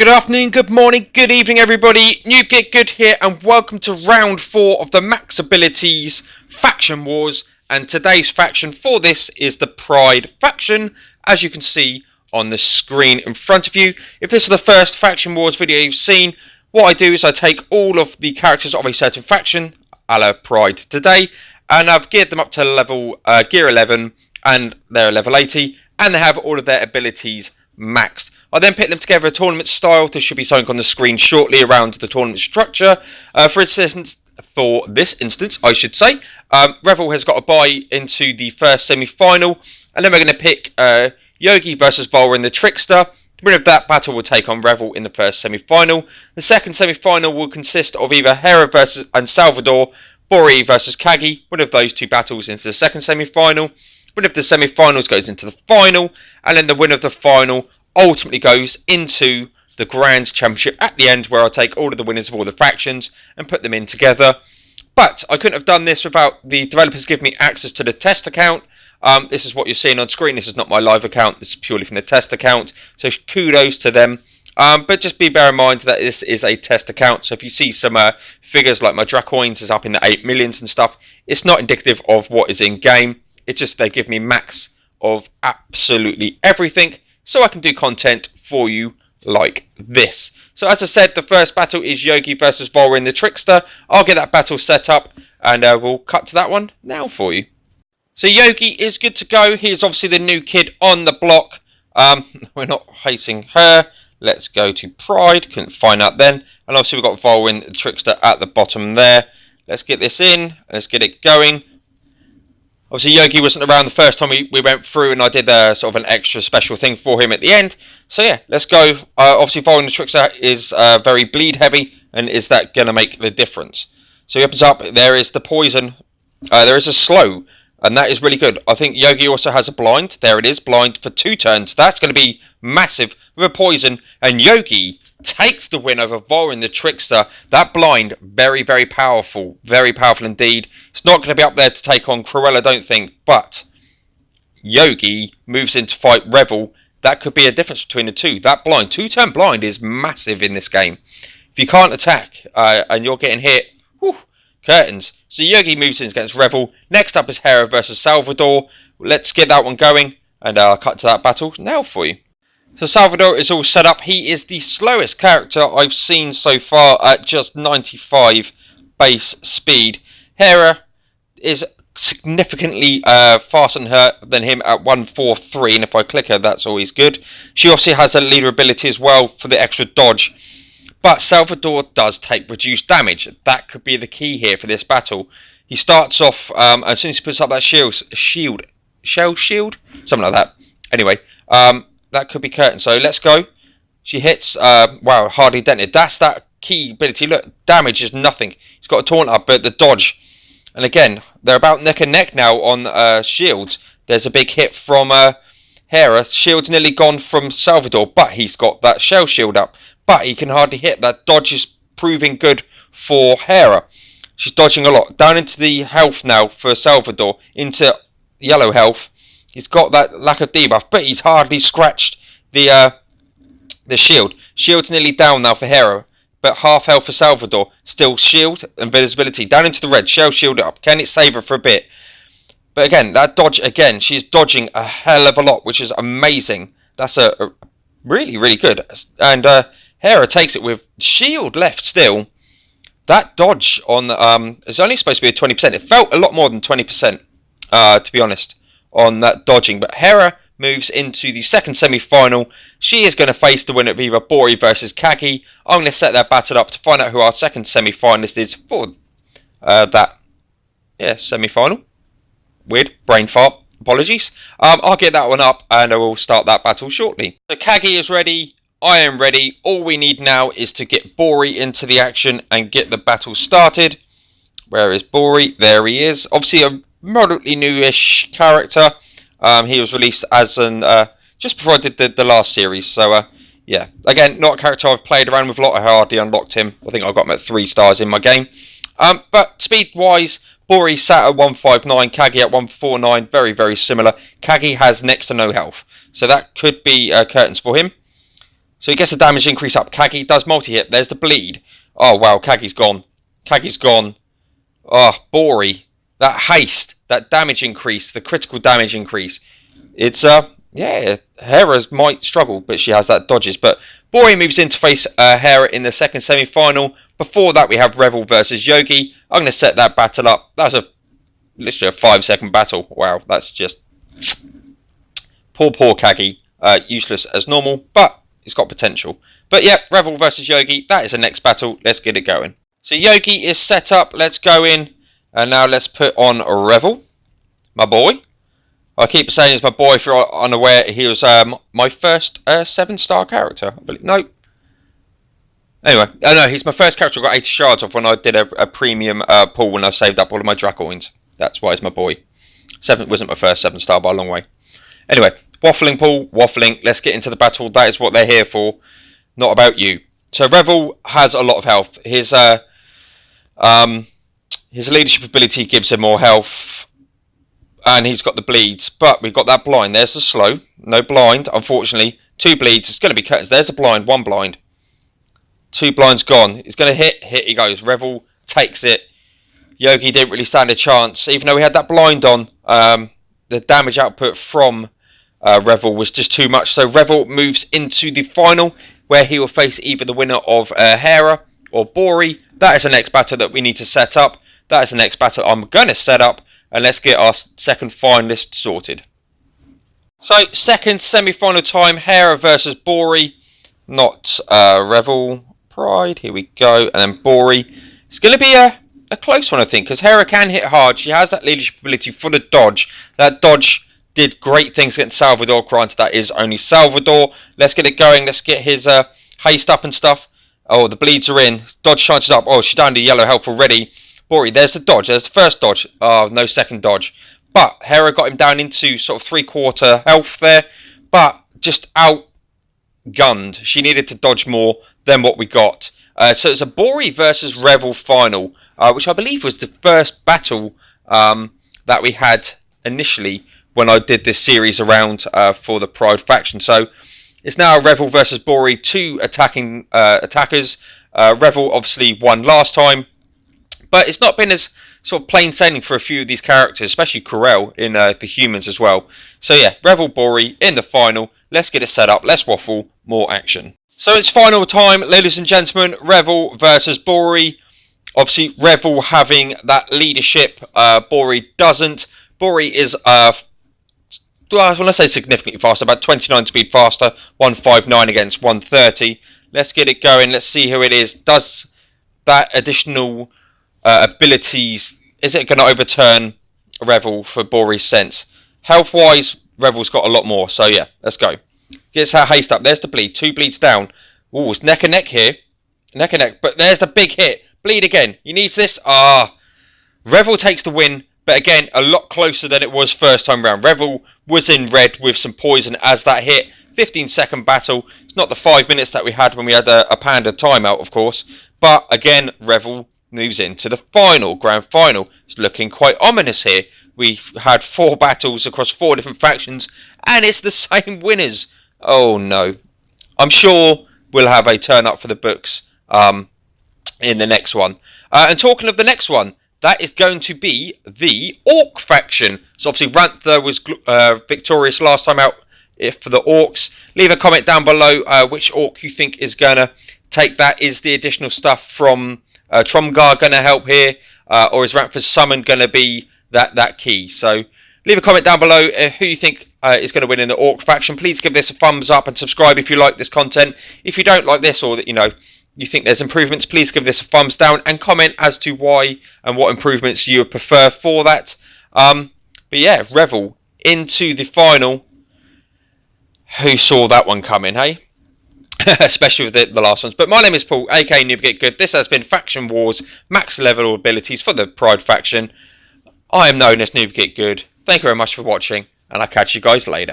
Good afternoon, good morning, good evening everybody, New Get Good here and welcome to round 4 of the Max Abilities Faction Wars, and today's faction for this is the Pride faction, as you can see on the screen in front of you. If this is the first Faction Wars video you've seen, what I do is I take all of the characters of a certain faction, a la Pride today, and I've geared them up to level gear 11 and they're level 80 and they have all of their abilities maxed. I then put them together a tournament style. This should be something on the screen shortly around the tournament structure. For this instance, I should say, Revel has got a bye into the first semi-final, and then we're going to pick Yogi versus Volrin the Trickster. The winner of that battle will take on Revel in the first semi-final. The second semi-final will consist of either Hera versus and Salvador, Bori versus Kagi. One of those two battles into the second semi-final. Winner of the semi-finals goes into the final, and then the winner of the final ultimately goes into the Grand Championship at the end, where I'll take all of the winners of all the factions and put them in together. But I couldn't have done this without the developers giving me access to the test account. This is what you're seeing on screen. This is not my live account. This is purely from the test account. So kudos to them. But just bear in mind that this is a test account. So if you see some figures like my Dracoins is up in the 8 millions and stuff, it's not indicative of what is in game. It's just they give me max of absolutely everything, so I can do content for you like this. So as I said, the first battle is Yogi versus Volrin the Trickster. I'll get that battle set up and we'll cut to that one now for you. So Yogi is good to go. He is obviously the new kid on the block. We're not facing her. Let's go to Pride. Couldn't find out then. And obviously we've got Volrin the Trickster at the bottom there. Let's get this in. Let's get it going. Obviously, Yogi wasn't around the first time we went through, and I did sort of an extra special thing for him at the end. So yeah, let's go. Obviously, Volrin the Trickster is very bleed heavy, and is that going to make the difference? So he opens up, there is the poison, there is a slow, and that is really good. I think Yogi also has a blind. There it is, blind for 2 turns. That's going to be massive with a poison, and Yogi takes the win over Volrin the Trickster. That blind, very, very powerful indeed. It's not going to be up there to take on Cruella, I don't think, but Yogi moves in to fight Revel. That could be a difference between the two. That blind, 2-turn blind is massive in this game. If you can't attack and you're getting hit, whew, curtains. So Yogi moves in against Revel. Next up is Hera versus Salvador. Let's get that one going, and I'll cut to that battle now for you. So Salvador is all set up. He is the slowest character I've seen so far at just 95 base speed. Hera is significantly faster than him at 143, and if I click her, that's always good. She obviously has a leader ability as well for the extra dodge. But Salvador does take reduced damage. That could be the key here for this battle. He starts off, as soon as he puts up that shell shield, something like that. Anyway, that could be curtain. So let's go. She hits. Wow, hardly dented. That's that key ability. Look, damage is nothing. He's got a taunt up, but the dodge. And again, they're about neck and neck now on shields. There's a big hit from Hera. Shield's nearly gone from Salvador, but he's got that shell shield up. But he can hardly hit. That dodge is proving good for Hera. She's dodging a lot. Down into the health now for Salvador. Into yellow health. He's got that lack of debuff, but he's hardly scratched the shield. Shield's nearly down now for Hera, but half health for Salvador. Still shield and visibility. Down into the red. Shell shield up. Can it save her for a bit? But again, that dodge again. She's dodging a hell of a lot, which is amazing. That's a really, really good. And Hera takes it with shield left still. That dodge on is only supposed to be a 20%. It felt a lot more than 20%, to be honest, on that dodging. But Hera moves into the second semi-final. She is going to face the winner of either Bori versus Kagi. I'm going to set that battle up to find out who our second semi-finalist is for that semi-final. Weird brain fart, apologies. I'll get that one up and I will start that battle shortly. So Kagi is ready, I am ready. All we need now is to get Bori into the action and get the battle started. Where is Bori? There he is. Obviously a moderately newish character. He was released as an just before I did the last series. So yeah, again, not a character I've played around with a lot. I hardly unlocked him. I think I got him at 3 stars in my game. But speed wise, Bori sat at 159, Kagi at 149. Very, very similar. Kagi has next to no health, so that could be curtains for him. So he gets the damage increase up. Kagi does multi-hit. There's the bleed. Oh, wow. Kagi's gone. Kagi's gone. Oh, Bori. That haste. That damage increase. The critical damage increase. It's, yeah, Hera might struggle, but she has that dodges. But Bori moves in to face Hera in the second semi-final. Before that, we have Revel versus Yogi. I'm going to set that battle up. That's literally a 5-second battle. Wow, that's just... Poor Kagi. Useless as normal, but it's got potential. But yeah, Revel versus Yogi. That is the next battle. Let's get it going. So Yogi is set up. Let's go in. And now let's put on Revel. My boy. I keep saying he's my boy. If you're unaware, he was my first 7-star character. I believe. No. Anyway, no, he's my first character I got 80 shards of when I did a premium pull when I saved up all of my Dracoins. That's why he's my boy. 7 wasn't my first 7-star by a long way. Anyway, waffling pull, waffling. Let's get into the battle. That is what they're here for. Not about you. So Revel has a lot of health. His leadership ability gives him more health. And he's got the bleeds, but we've got that blind. There's the slow. No blind, unfortunately. 2 bleeds. It's going to be curtains. There's a blind. 1 blind. 2 blinds gone. It's going to hit. Hit he goes. Revel takes it. Yogi didn't really stand a chance. Even though he had that blind on, the damage output from Revel was just too much. So Revel moves into the final, where he will face either the winner of Hera or Bori. That is the next battle that we need to set up. That is the next battle I'm going to set up. And let's get our second finalist sorted. So, second semi-final time, Hera versus Bori. Not Revel. Pride, here we go. And then Bori. It's going to be a close one, I think, because Hera can hit hard. She has that leadership ability for the dodge. That dodge did great things against Salvador. Granted, that is only Salvador. Let's get it going. Let's get his haste up and stuff. Oh, the bleeds are in. Dodge chances up. Oh, she's down to yellow health already. Bori, there's the dodge. There's the first dodge. Oh, no second dodge. But Hera got him down into sort of 3/4 health there. But just outgunned. She needed to dodge more than what we got. So it's a Bori versus Revel final, which I believe was the first battle that we had initially when I did this series around for the Pride faction. So it's now Revel versus Bori, 2 attacking attackers. Revel obviously won last time. But it's not been as sort of plain sailing for a few of these characters, especially Corel in the humans as well. So yeah, Revel Bori in the final. Let's get it set up. Let's waffle. More action. So it's final time, ladies and gentlemen. Revel versus Bori. Obviously, Revel having that leadership. Bori doesn't. Bori is, well, let's say significantly faster, about 29 speed faster. 159 against 130. Let's get it going. Let's see who it is. Does that additional... abilities, is it going to overturn Revel for Bori's sense? Health wise, Revel's got a lot more, so yeah, let's go. Gets her haste up. There's the bleed. 2 bleeds down. Oh, it's neck and neck here. Neck and neck, but there's the big hit. Bleed again. He needs this. Revel takes the win, but again, a lot closer than it was first time round. Revel was in red with some poison as that hit. 15-second battle. It's not the 5 minutes that we had when we had a panda timeout, of course, but again, Revel moves into the final, grand final. It's looking quite ominous here. We've had 4 battles across 4 different factions, and it's the same winners. Oh no. I'm sure we'll have a turn up for the books in the next one. And talking of the next one, that is going to be the ORC faction. So obviously Rantha was victorious last time out for the Orcs. Leave a comment down below which Orc you think is going to take that. Is the additional stuff from... Tromgar going to help here, or is Rantha's summon going to be that key? So leave a comment down below who you think is going to win in the Orc faction. Please give this a thumbs up and subscribe if you like this content. If you don't like this, or that you think there's improvements, please give this a thumbs down and comment as to why and what improvements you would prefer for that. But yeah, Revel into the final. Who saw that one coming, hey? Especially with the last ones. But my name is Paul, aka Noob Get Good. This has been Faction Wars, max level abilities for the Pride faction. I am known as Noob Get Good. Thank you very much for watching, and I'll catch you guys later.